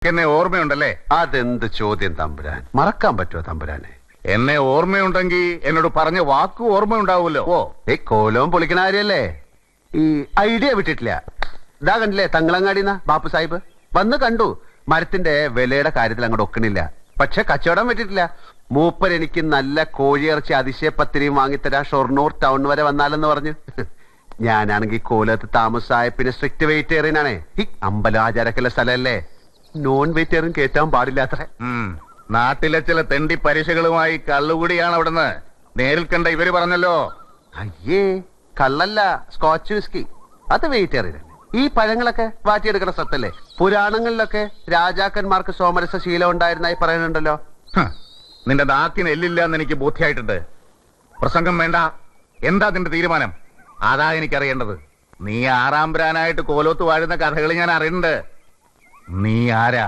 എന്നെ ഓർമ്മയുണ്ടല്ലേ? അതെന്ത് ചോദ്യം തമ്പുരാൻ, മറക്കാൻ പറ്റുമോ തമ്പുരാനെ? എന്നെ ഓർമ്മയുണ്ടെങ്കിൽ എന്നോട് പറഞ്ഞ വാക്ക് ഓർമ്മയുണ്ടാവുമല്ലോ. കോലവും പൊളിക്കണ കാര്യല്ലേ? ഈ ഐഡിയ വിട്ടിട്ടില്ല. ഇതാ കണ്ടില്ലേ തങ്ങളങ്ങാടിന്ന ബാപ്പു സാഹിബ് വന്ന് കണ്ടു. മരത്തിന്റെ വിലയുടെ കാര്യത്തിൽ അങ്ങോട്ട് ഒക്കണില്ല. പക്ഷെ കച്ചവടം പറ്റിട്ടില്ല. മൂപ്പർ എനിക്ക് നല്ല കോഴിയിറച്ചി അതിശയപ്പത്തിരിയും വാങ്ങിത്തരാ ഷൊർണൂർ ടൗൺ വരെ വന്നാലെന്ന് പറഞ്ഞു. ഞാനാണെങ്കിൽ കോലത്ത് താമസമായ പിന്നെ സ്ട്രിക്റ്റ് വെജിറ്റേറിയനാണേ. ഈ അമ്പലാചാരക്കുള്ള സ്ഥലമല്ലേ, നോൺ വെജിറ്റേറിയൻ കേറ്റാൻ പാടില്ല അത്ര. നാട്ടിലെ ചില തെണ്ടി പരീക്ഷകളുമായി കള്ളുകൂടിയാണ് അവിടുന്ന് നേരിൽ കണ്ട ഇവര് പറഞ്ഞല്ലോ. അയ്യേ, കള്ളല്ല, സ്കോച്ച് വിസ്കി. അത് വെജിറ്റേറിയൻ. ഈ പഴങ്ങളൊക്കെ വാറ്റിയെടുക്കുന്ന സത്തല്ലേ? പുരാണങ്ങളിലൊക്കെ രാജാക്കന്മാർക്ക് സോമരസ ശീലം ഉണ്ടായിരുന്നായി പറയുന്നുണ്ടല്ലോ. നിന്റെ നാക്കിന് എല്ലില്ല എന്ന് എനിക്ക് ബോധ്യമായിട്ടുണ്ട്. പ്രസംഗം വേണ്ട. എന്താ നിന്റെ തീരുമാനം? അതാ എനിക്കറിയേണ്ടത്. നീ ആറാം ബ്രാനായിട്ട് കോലോത്ത് വാഴുന്ന കഥകൾ ഞാൻ അറിയുന്നുണ്ട്. നീ ആരാ?